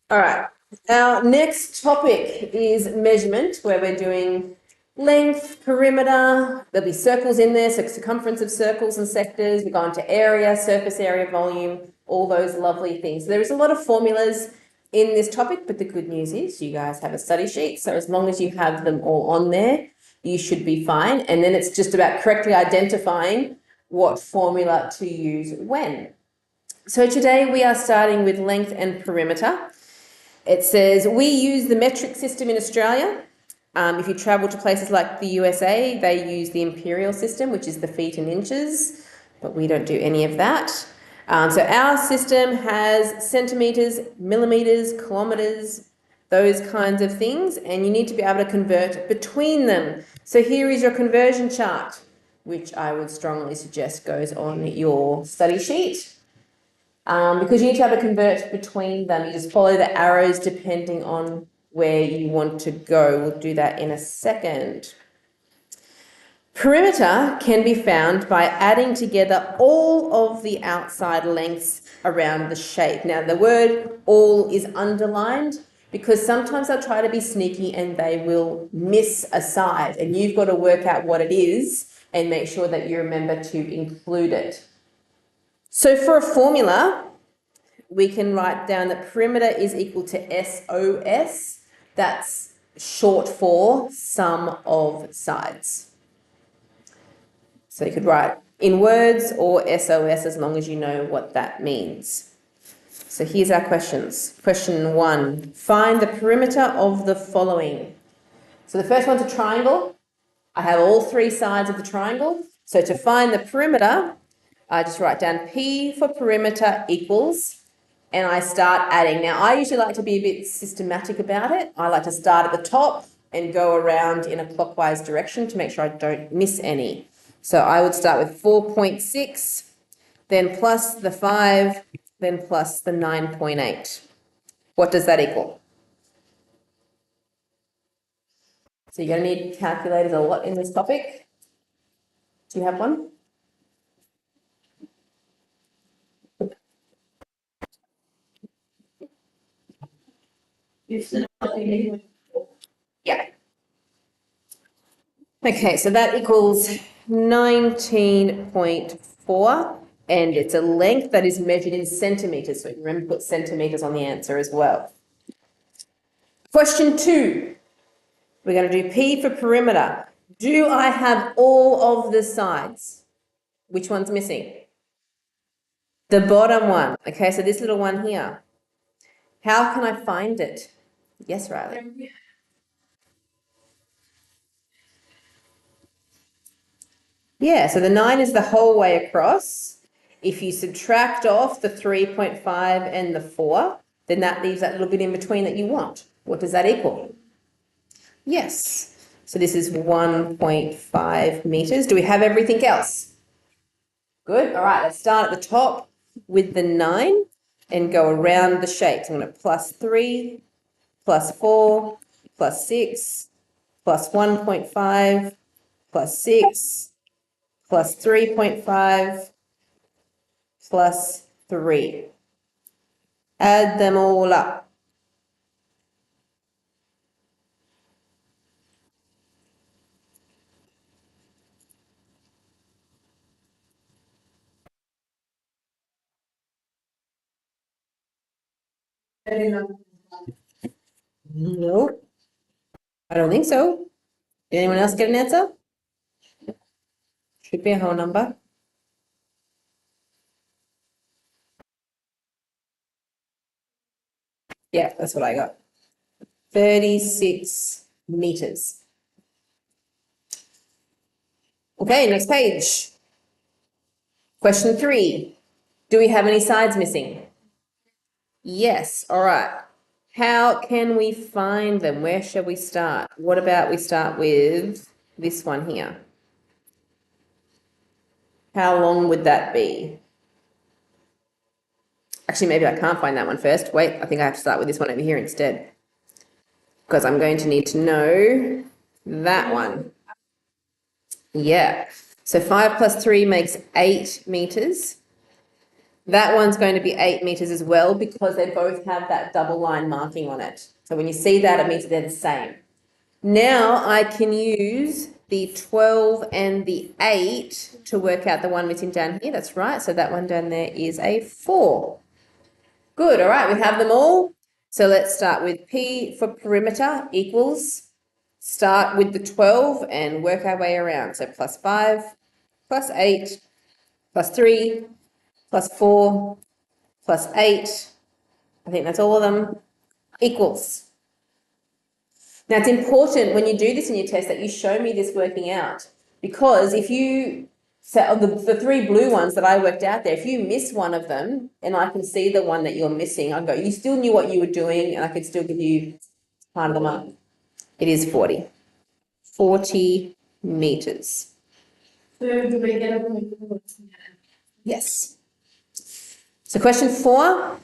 All right. Our next topic is measurement, where we're doing length, perimeter. There'll be circles in there, so circumference of circles and sectors. We go on to area, surface area, volume, all those lovely things. So there is a lot of formulas in this topic, but the good news is you guys have a study sheet. So as long as you have them all on there, you should be fine. And then it's just about correctly identifying what formula to use when. So today we are starting with length and perimeter. It says, we use the metric system in Australia. If you travel to places like the USA, they use the imperial system, which is the feet and inches, but we don't do any of that. So our system has centimetres, millimetres, kilometres, those kinds of things, and you need to be able to convert between them. So here is your conversion chart, which I would strongly suggest goes on your study sheet. Because you need to have a convert between them. You just follow the arrows depending on where you want to go. We'll do that in a second. Perimeter can be found by adding together all of the outside lengths around the shape. Now, the word all is underlined because sometimes they'll try to be sneaky and they will miss a side, and you've got to work out what it is and make sure that you remember to include it. So for a formula, we can write down that perimeter is equal to SOS. That's short for sum of sides. So you could write in words or SOS as long as you know what that means. So here's our questions. Question 1, find the perimeter of the following. So the first one's a triangle. I have all three sides of the triangle. So to find the perimeter, I just write down P for perimeter equals, and I start adding. Now, I usually like to be a bit systematic about it. I like to start at the top and go around in a clockwise direction to make sure I don't miss any. So I would start with 4.6, then plus the 5, then plus the 9.8. What does that equal? So you're going to need calculators a lot in this topic. Do you have one? Yeah. Okay, so that equals 19.4, and it's a length that is measured in centimetres. So remember to put centimetres on the answer as well. Question 2, we're going to do P for perimeter. Do I have all of the sides? Which one's missing? The bottom one. Okay, so this little one here. How can I find it? Yes, Riley. Yeah, so the 9 is the whole way across. If you subtract off the 3.5 and the 4, then that leaves that little bit in between that you want. What does that equal? Yes. So this is 1.5 metres. Do we have everything else? Good. All right, let's start at the top with the 9 and go around the shape. So I'm going to plus 3, plus 4, plus 6, plus 1.5, plus 6, plus 3.5, plus 3. Add them all up. No, I don't think so. Did anyone else get an answer? Should be a whole number. Yeah, that's what I got. 36 meters. Okay, next page. Question 3. Do we have any sides missing? Yes, all right. How can we find them? Where shall we start? What about we start with this one here? How long would that be? Actually, maybe I can't find that one first. Wait, I think I have to start with this one over here instead, because I'm going to need to know that one. Yeah. So 5 plus 3 makes 8 meters. That one's going to be 8 meters as well because they both have that double line marking on it. So when you see that, it means they're the same. Now I can use the 12 and the 8 to work out the one missing down here. That's right. So that one down there is a 4. Good. All right. We have them all. So let's start with P for perimeter equals, start with the 12 and work our way around. So plus 5, plus 8, plus 3, plus 4, plus 8. I think that's all of them, equals. Now, it's important when you do this in your test that you show me this working out, because if you, so the 3 blue ones that I worked out there, if you miss one of them and I can see the one that you're missing, I'll go, you still knew what you were doing and I could still give you part of the mark. It is 40. 40 meters. Yes. So question 4.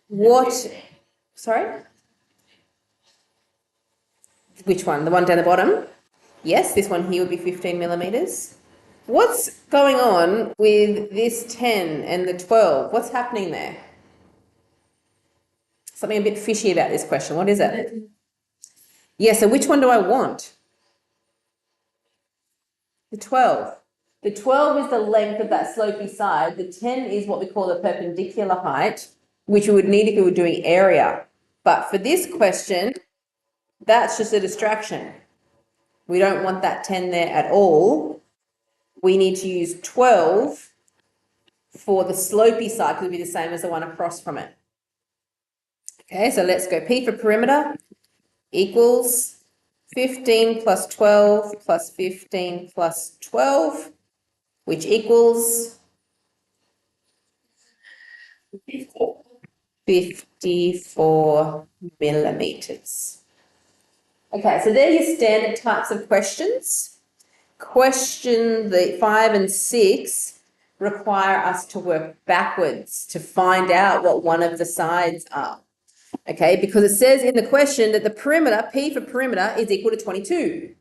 What, sorry? Which one? The one down the bottom? Yes, this one here would be 15 millimeters. What's going on with this 10 and the 12? What's happening there? Something a bit fishy about this question. What is it? Yeah, so which one do I want? The 12. The 12 is the length of that slopey side. The 10 is what we call the perpendicular height, which we would need if we were doing area. But for this question, that's just a distraction. We don't want that 10 there at all. We need to use 12 for the slopey side, because it would be the same as the one across from it. Okay, so let's go. P for perimeter equals 15 plus 12 plus 15 plus 12, which equals 54 millimeters. Okay, so they're your standard types of questions. Question the 5 and 6 require us to work backwards to find out what one of the sides are. Okay, because it says in the question that the perimeter, P for perimeter, is equal to 22.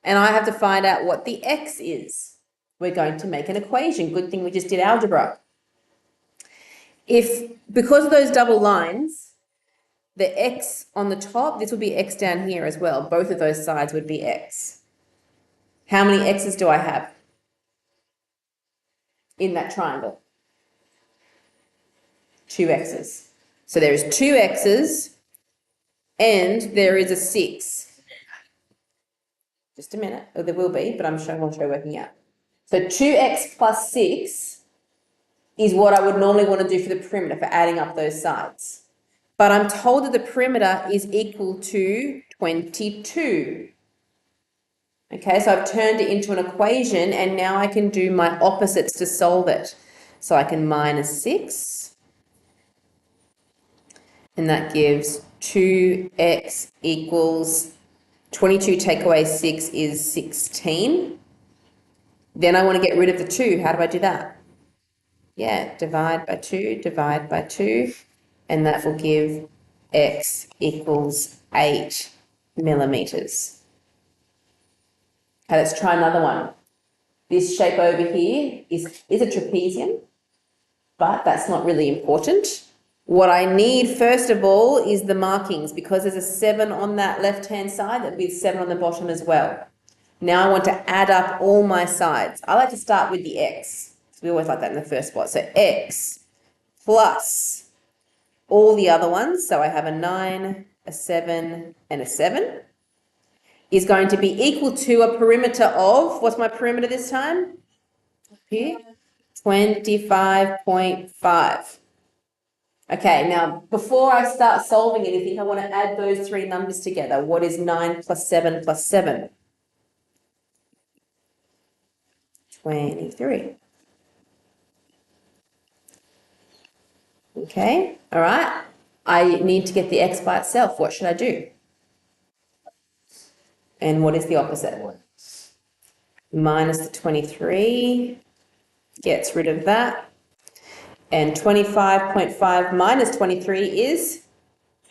And I have to find out what the x is. We're going to make an equation. Good thing we just did algebra. Because of those double lines, the x on the top, this will be x down here as well. Both of those sides would be x. How many x's do I have in that triangle? 2 x's. So there is 2 x's and there is a 6. Just a minute. Oh, there will be, but I'm going to show working out. So 2x plus 6 is what I would normally want to do for the perimeter, for adding up those sides. But I'm told that the perimeter is equal to 22. Okay, so I've turned it into an equation and now I can do my opposites to solve it. So I can minus 6, and that gives 2x equals 22 take away 6 is 16. Then I want to get rid of the 2. How do I do that? Yeah, divide by 2, and that will give x equals 8 millimeters. Okay, let's try another one. This shape over here is a trapezium, but that's not really important. What I need first of all is the markings, because there's a 7 on that left-hand side, there'll be a 7 on the bottom as well. Now I want to add up all my sides. I like to start with the x. We always like that in the first spot. So x plus all the other ones, so I have a 9, a 7, and a 7, is going to be equal to a perimeter of, what's my perimeter this time? Here, 25.5. Okay, now before I start solving anything, I want to add those 3 numbers together. What is 9 plus 7 plus 7? 23. Okay, all right. I need to get the x by itself. What should I do? And what is the opposite? Minus the 23 gets rid of that. And 25.5 minus 23 is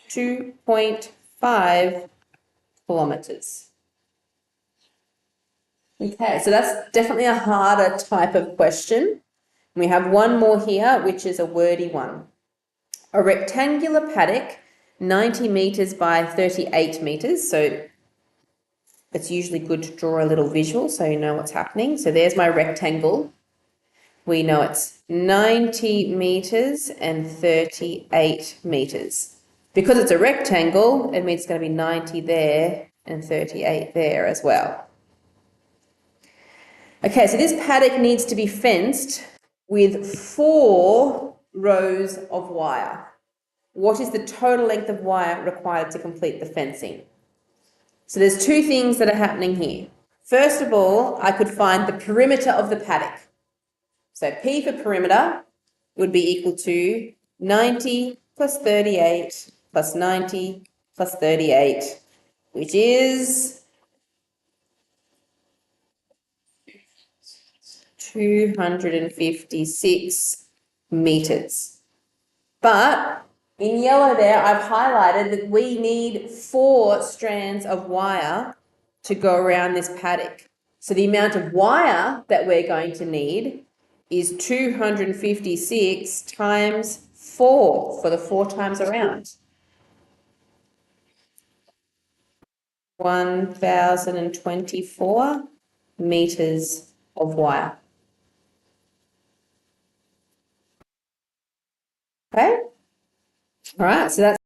2.5 kilometers. Okay, so that's definitely a harder type of question. We have one more here, which is a wordy one. A rectangular paddock, 90 metres by 38 metres. So it's usually good to draw a little visual so you know what's happening. So there's my rectangle. We know it's 90 metres and 38 metres. Because it's a rectangle, it means it's going to be 90 there and 38 there as well. Okay, so this paddock needs to be fenced with 4 rows of wire. What is the total length of wire required to complete the fencing? So there's 2 things that are happening here. First of all, I could find the perimeter of the paddock. So P for perimeter would be equal to 90 plus 38 plus 90 plus 38, which is 256 metres. But in yellow there, I've highlighted that we need 4 strands of wire to go around this paddock. So the amount of wire that we're going to need is 256 times 4 for the 4 times around. 1,024 metres of wire. Okay? All right, so that's